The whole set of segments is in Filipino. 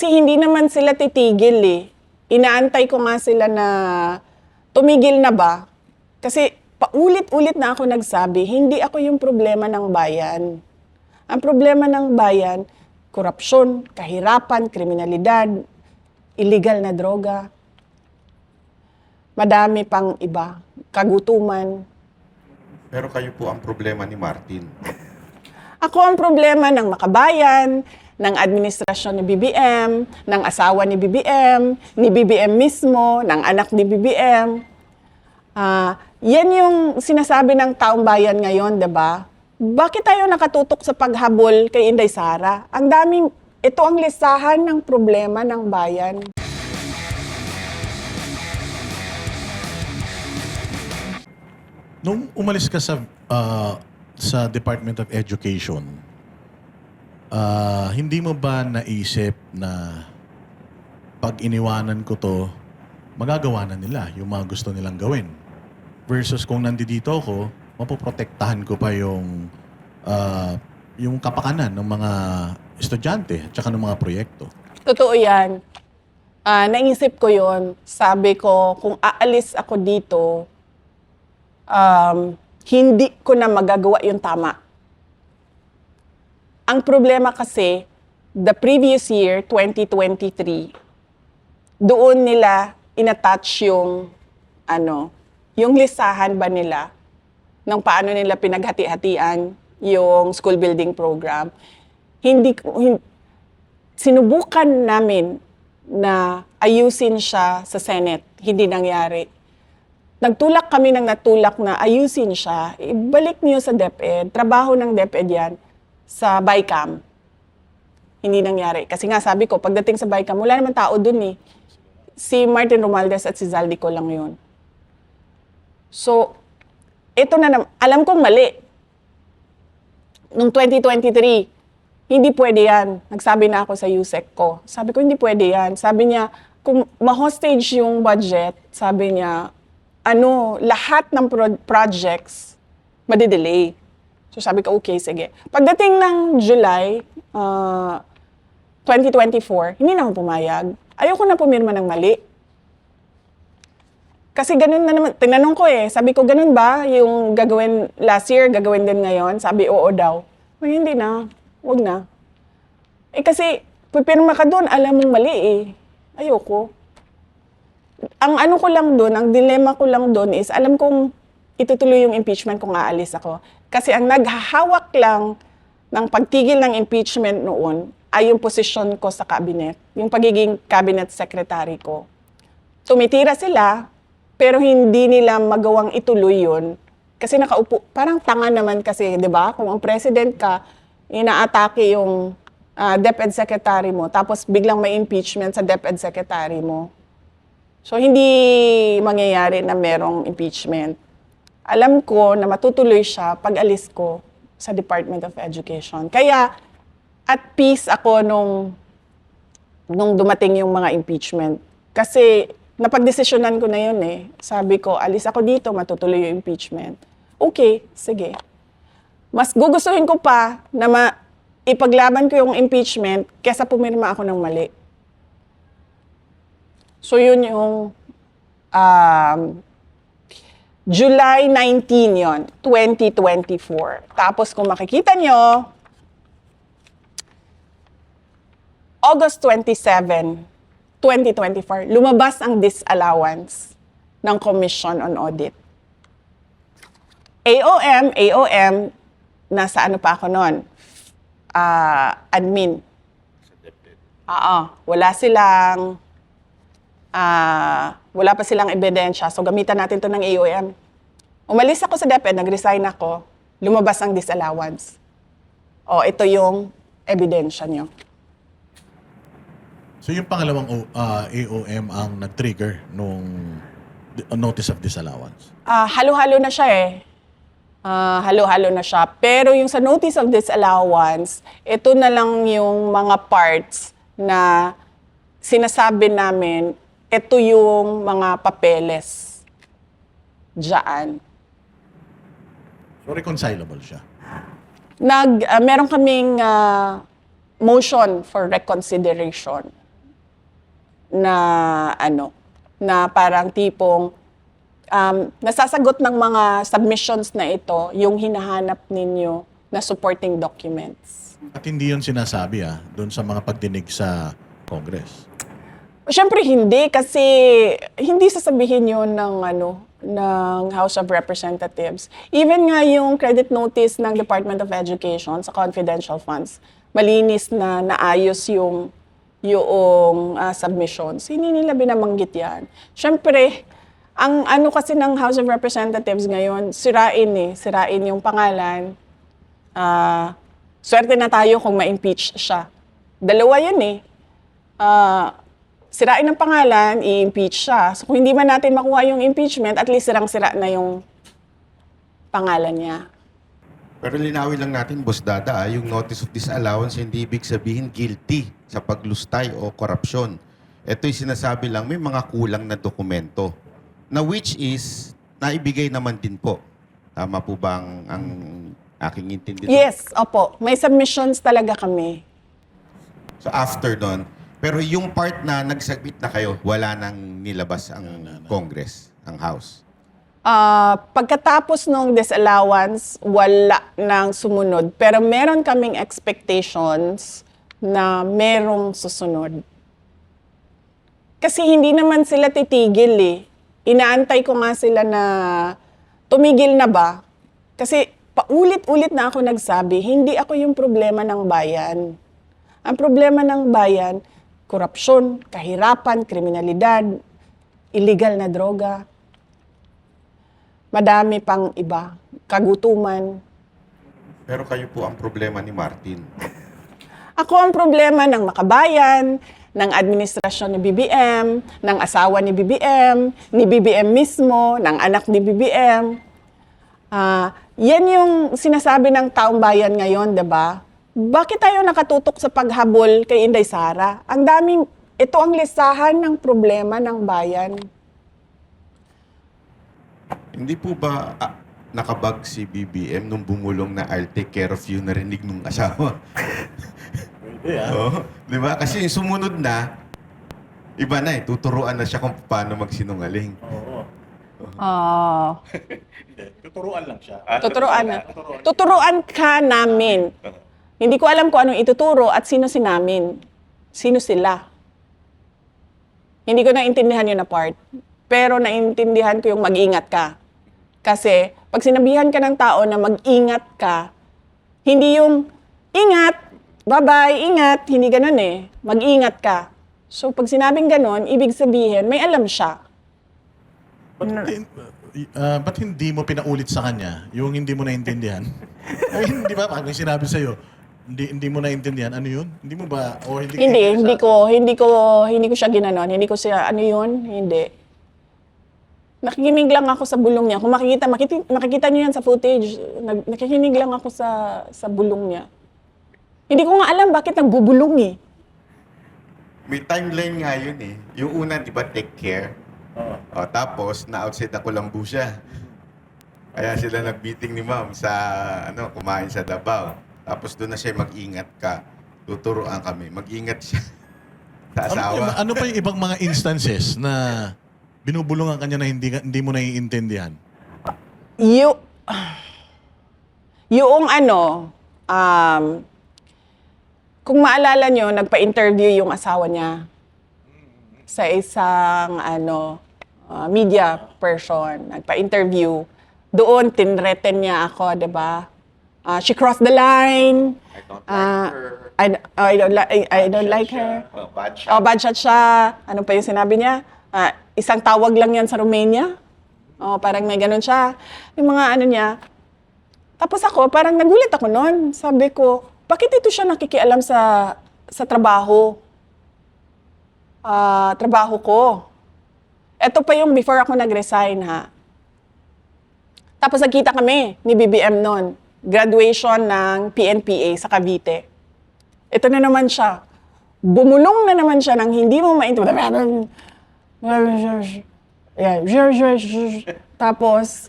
Kasi hindi naman sila titigil eh. Inaantay ko nga sila na tumigil na ba? Kasi paulit-ulit na ako nagsabi, hindi ako yung problema ng bayan. Ang problema ng bayan, korupsyon, kahirapan, kriminalidad, illegal na droga. Madami pang iba, kagutuman. Pero kayo po ang problema ni Martin. Ako ang problema ng makabayan, ng administrasyon ni BBM, ng asawa ni BBM mismo, ng anak ni BBM. Yan yung sinasabi ng taong bayan ngayon, 'di ba? Bakit tayo nakatutok sa paghabol kay Inday Sara? Ito ang listahan ng problema ng bayan. Nung umalis ka sa Department of Education, hindi mo ba naisip na pag iniwanan ko to, magagawa na nila yung mga gusto nilang gawin? Versus kung nandito ako, mapoprotektahan ko pa yung kapakanan ng mga estudyante at saka ng mga proyekto. Totoo yan. Naisip ko yon. Sabi ko, kung aalis ako dito, hindi ko na magagawa yung tama. Ang problema kasi, the previous year, 2023, doon nila inattach yung listahan ba nila ng paano nila pinaghati-hatian yung school building program. Sinubukan namin na ayusin siya sa Senate. Hindi nangyari. Nagtulak kami ng natulak na ayusin siya, ibalik niyo sa DepEd. Trabaho ng DepEd yan sa BICAM. Hindi nangyari. Kasi nga sabi ko, pagdating sa BICAM, wala naman tao dun eh. Si Martin Romualdez at si Zaldico lang yun. So, ito na naman. Alam kong mali. Noong 2023, hindi pwede yan. Nagsabi na ako sa USEC ko. Sabi ko, hindi pwede yan. Sabi niya, kung ma-hostage yung budget, sabi niya, lahat ng projects, madidelay. So sabi ko, okay, sige. Pagdating ng July 2024, hindi na ako pumayag. Ayoko na pumirma ng mali. Kasi ganun na naman, tinanong ko sabi ko, ganun ba yung gagawin last year, gagawin din ngayon? Sabi, oo daw. Ay, hindi na, wag na. Kasi, pipirma ka doon, alam mong mali Ayoko. Ang ko lang doon, ang dilemma ko lang doon is, alam kong itutuloy yung impeachment kung aalis ako. Kasi ang naghahawak lang ng pagtigil ng impeachment noon ay yung posisyon ko sa cabinet, yung pagiging cabinet secretary ko. Tumitira sila, pero hindi nila magawang ituloy yun. Kasi nakaupo, parang tanga naman kasi, di ba? Kung ang president ka, inaatake yung DepEd secretary mo, tapos biglang may impeachment sa DepEd secretary mo. So, hindi mangyayari na merong impeachment. Alam ko na matutuloy siya pag alis ko sa Department of Education. Kaya, at peace ako nung dumating yung mga impeachment. Kasi, napagdesisyonan ko na yun Sabi ko, alis ako dito, matutuloy yung impeachment. Okay, sige. Mas gugustuhin ko pa na ipaglaban ko yung impeachment kesa pumirma ako ng mali. So yun yung July 19 yon, 2024. Tapos kung makikita nyo, August 27, 2024, lumabas ang disallowance ng Commission on Audit. AOM, nasa ano pa ako noon? Admin. Wala pa silang ebidensya, so gamitan natin to ng AOM. Umalis ako sa DepEd, nag-resign ako, lumabas ang disallowance. Ito yung ebidensya nyo. So yung pangalawang AOM ang nag-trigger nung notice of disallowance? Halo-halo na siya halo-halo na siya. Pero yung sa notice of disallowance, ito na lang yung mga parts na sinasabi namin, ito yung mga papeles dyan. So reconcilable siya? Meron kaming motion for reconsideration na parang tipong nasasagot ng mga submissions na ito yung hinahanap ninyo na supporting documents. At hindi yun sinasabi doon sa mga pagdinig sa Congress. Siyempre hindi kasi hindi sasabihin yun ng House of Representatives. Even nga yung credit notice ng Department of Education sa confidential funds, malinis na naayos yung submissions. Hindi nila binabanggit yan. Siyempre, ang kasi ng House of Representatives ngayon, sirain yung pangalan. Swerte na tayo kung ma-impeach siya. Dalawa yun sirain ang pangalan, i-impeach siya. So kung hindi man natin makuha yung impeachment, at least sirang-sira na yung pangalan niya. Pero linawin lang natin, Boss Dada, yung notice of disallowance hindi ibig sabihin guilty sa paglustay o korupsyon. Ito'y sinasabi lang may mga kulang na dokumento na which is naibigay naman din po. Tama po ba ang aking intindi? Yes, opo. May submissions talaga kami. So after nun, pero yung part na nagsubmit na kayo, wala nang nilabas ang Congress, ang House. Pagkatapos ng disallowance, wala nang sumunod. Pero meron kaming expectations na merong susunod. Kasi hindi naman sila titigil Inaantay ko nga sila na tumigil na ba. Kasi paulit-ulit na ako nagsabi, hindi ako yung problema ng bayan. Ang problema ng bayan, korupsyon, kahirapan, kriminalidad, illegal na droga. Madami pang iba, kagutuman. Pero kayo po ang problema ni Martin. Ako ang problema ng makabayan, ng administrasyon ni BBM, ng asawa ni BBM mismo, ng anak ni BBM. Yan yung sinasabi ng taong bayan ngayon, 'di ba? Bakit tayo nakatutok sa paghabol kay Inday Sara? Ito ang listahan ng problema ng bayan. Hindi po ba nakabag si BBM nung bumulong na I'll take care of you narinig nung asawa? Pwede Oo. Di ba? Kasi yung sumunod na, iba na tuturuan na siya kung paano magsinungaling. Oo. Hindi, tuturuan lang siya. Tuturuan ka namin. Hindi ko alam kung anong ituturo at sino si namin. Sino sila. Hindi ko naintindihan yun na part. Pero naintindihan ko yung mag-ingat ka. Kasi pag sinabihan ka ng tao na mag-ingat ka, hindi yung ingat, bye-bye, ingat, hindi ganun mag-ingat ka. So pag sinabing ganun, ibig sabihin may alam siya. Ba't hindi mo pinaulit sa kanya yung hindi mo naintindihan? Ay, hindi ba? Pag may sinabi sa'yo, hindi mo naintindihan, ano yun? Hindi mo ba? O Hindi ko siya ginanon. Hindi ko siya, ano yun? Hindi. Nakikinig lang ako sa bulong niya. Kung makikita niyo yan sa footage, nakikinig lang ako sa bulong niya. Hindi ko nga alam bakit nagbubulong May timeline nga yun Yung una, di ba, take care? O, tapos, na-outside na Kulambu siya. Kaya sila nag-meeting ni ma'am sa, kumain sa Davao. Tapos doon na siya, mag-ingat ka. Tuturuan kami. Mag-ingat siya sa asawa. Ano pa yung ibang mga instances na binubulungan kanya na hindi mo naiintindihan? Kung maalala nyo, nagpa-interview yung asawa niya sa isang media person. Nagpa-interview. Doon, tinreten niya ako, di ba? She crossed the line. I don't like her. Bad shot siya. Ano pa yung sinabi niya? Isang tawag lang yan sa Romania. Parang may ganun siya. Yung mga niya. Tapos ako, parang nagulit ako noon. Sabi ko, bakit ito siya nakikialam sa trabaho? Trabaho ko. Ito pa yung before ako nag-resign, Tapos nagkita kami ni BBM noon. Graduation ng PNPA sa Cavite. Ito na naman siya. Bumulong na naman siya ng hindi mo maintindihan. Tapos,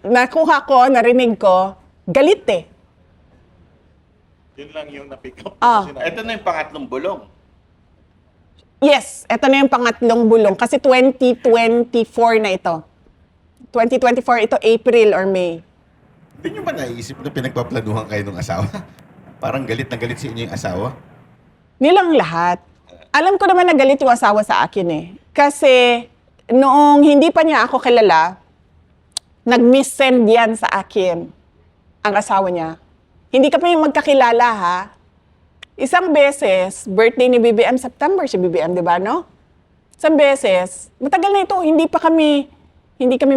nakuha ko, narinig ko, galit Yun lang yung na-pick up. Ito na yung pangatlong bulong. Yes, eto na yung pangatlong bulong. Kasi 2024 na ito. 2024 ito, April or May. Hindi nyo ba naisip na pinagpaplanuhan kayo ng asawa? Parang galit na galit sa inyo yung asawa? Nilang lahat. Alam ko naman na galit yung asawa sa akin eh. Kasi noong hindi pa niya ako kilala, nag-miss-send yan sa akin, ang asawa niya. Hindi kami magkakilala ha. Isang beses, birthday ni BBM, September si BBM, di ba, no? Isang beses, matagal na ito, hindi kami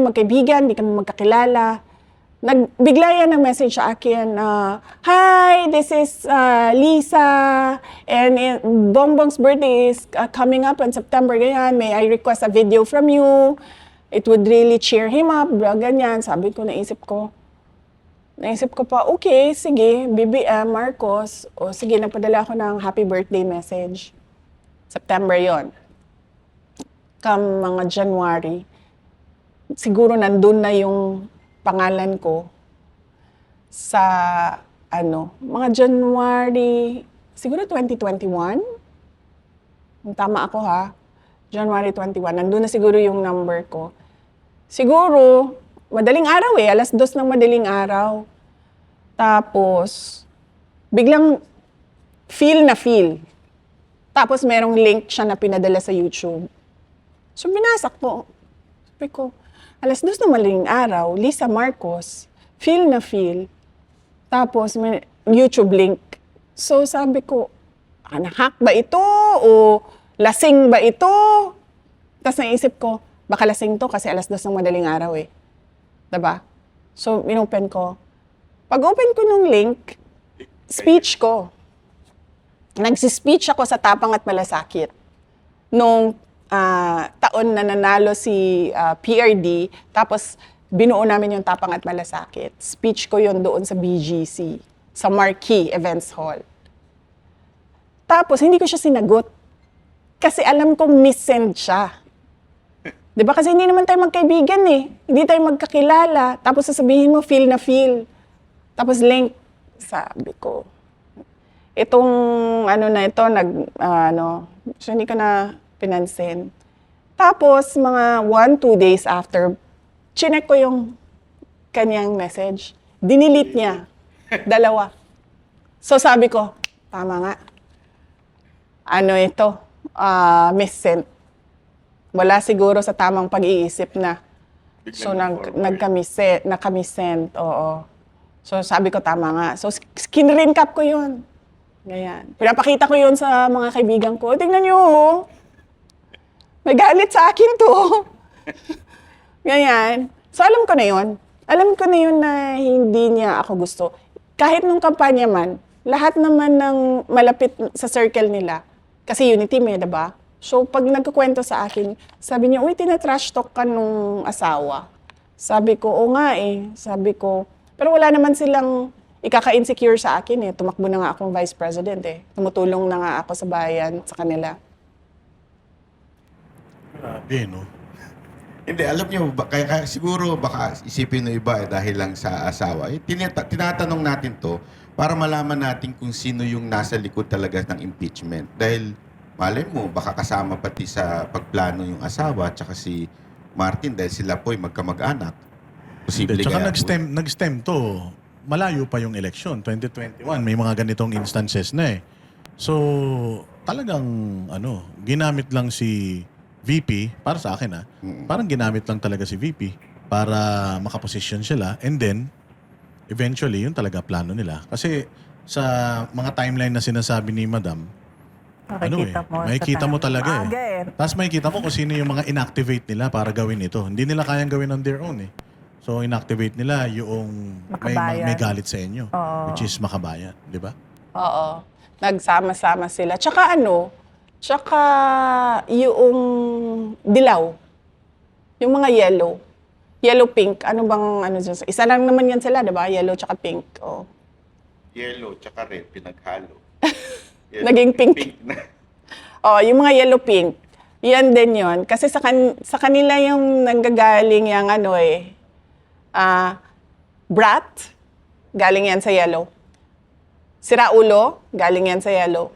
magkaibigan, hindi kami magkakilala. Bigla yan ng message sa akin na, "Hi, this is Lisa, and Bongbong's birthday is coming up in September, ganyan. May I request a video from you? It would really cheer him up," ganyan. Sabi ko, naisip ko pa, okay, sige, BBM, Marcos, o sige, nagpadala ako ng happy birthday message. September yon. Come mga January, siguro nandun na yung pangalan ko sa, mga January, siguro 2021. Tama ako ha, January 21, nandun na siguro yung number ko. Siguro, madaling araw eh, 2:00 ng madaling araw. Tapos, biglang feel. Tapos merong link siya na pinadala sa YouTube. So, binasa ko. Sabi ko, 2:00 ng madaling araw, Lisa Marcos, feel. Tapos, may YouTube link. So, sabi ko, hack ba ito? O lasing ba ito? Tapos naisip ko, baka lasing to kasi 2:00 ng madaling araw eh. Diba? So, inopen ko. Pag-open ko nung link, speech ko. Nagsispeech ako sa Tapang at Malasakit. Nung taon na nanalo si PRD, tapos binuo namin yung Tapang at Malasakit. Speech ko yon doon sa BGC, sa Marquee Events Hall. Tapos, hindi ko siya sinagot. Kasi alam kong miss-send siya. Di ba? Kasi hindi naman tayo magkaibigan eh. Hindi tayo magkakilala. Tapos sasabihin mo, feel. Tapos link, sabi ko. Itong na ito, so hindi ko na pinansin. Tapos mga 1-2 days after, chinek ko yung kanyang message. Dinilit niya. 2. So sabi ko, tama nga. Ito? Miss-sent. Wala siguro sa tamang pag-iisip na. So, nakamisent, oo. So, sabi ko, tama nga. So, skin-recap ko yun. Ganyan. Pinapakita ko yun sa mga kaibigan ko. Tingnan nyo, may galit sa akin to. Ganyan. So, alam ko na yun. Alam ko na yun na hindi niya ako gusto. Kahit nung kampanya man, lahat naman ng malapit sa circle nila, kasi unity may, diba? So, pag nagkukwento sa akin, sabi niya, uy, tina-trash talk ka nung asawa. Sabi ko, oo nga eh. Sabi ko, pero wala naman silang ikaka-insecure sa akin eh. Tumakbo na nga akong vice president eh. Tumutulong na nga ako sa bayan, sa kanila. Grabe, no? Hindi, alam nyo, kaya siguro baka isipin ng iba dahil lang sa asawa. Tinatanong natin to para malaman natin kung sino yung nasa likod talaga ng impeachment. Dahil malay mo, baka kasama pati sa pagplano yung asawa at saka si Martin dahil sila po'y magkamag-anak. Posible Tsaka kaya nag-stem to. Malayo pa yung election, 2021. May mga ganitong instances na eh. So, talagang, ginamit lang si VP, para sa akin parang ginamit lang talaga si VP para makaposisyon sila. And then, eventually, yun talaga plano nila. Kasi sa mga timeline na sinasabi ni Madam, makikita mo talaga Tapos makikita mo kung sino yung mga inactivate nila para gawin ito. Hindi nila kayang gawin on their own eh. So, inactivate nila yung may galit sa inyo. Which is makabayan. Di ba? Oo. Nagsama-sama sila. Tsaka yung dilaw. Yung mga yellow. Yellow-pink. Ano bang dyan? Isa lang naman yan sila, di ba? Yellow tsaka pink. Oh. yellow tsaka red, pinaghalo. Naging pink. Yung mga yellow-pink. Yan din yun. Kasi sa kanila yung nanggagaling yung brat, galing yan sa yellow. Siraulo, galing yan sa yellow.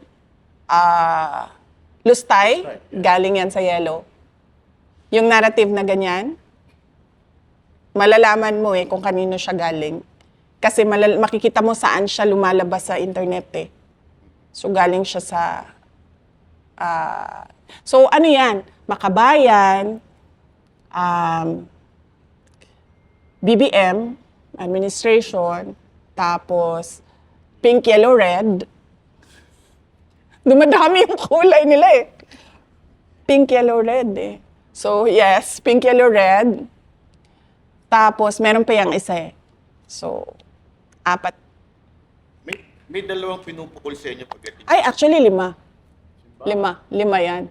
Lustay, galing yan sa yellow. Yung narrative na ganyan, malalaman mo kung kanino siya galing. Kasi makikita mo saan siya lumalabas sa internet So galing siya sa... so ano yan? Makabayan, BBM, administration, tapos pink, yellow, red. Dumadami yung kulay nila Pink, yellow, red So yes, pink, yellow, red. Tapos meron pa yung isa So, 4. May dalawang pinupukol sa inyo pagdating. Ay, actually 5. 5 yan.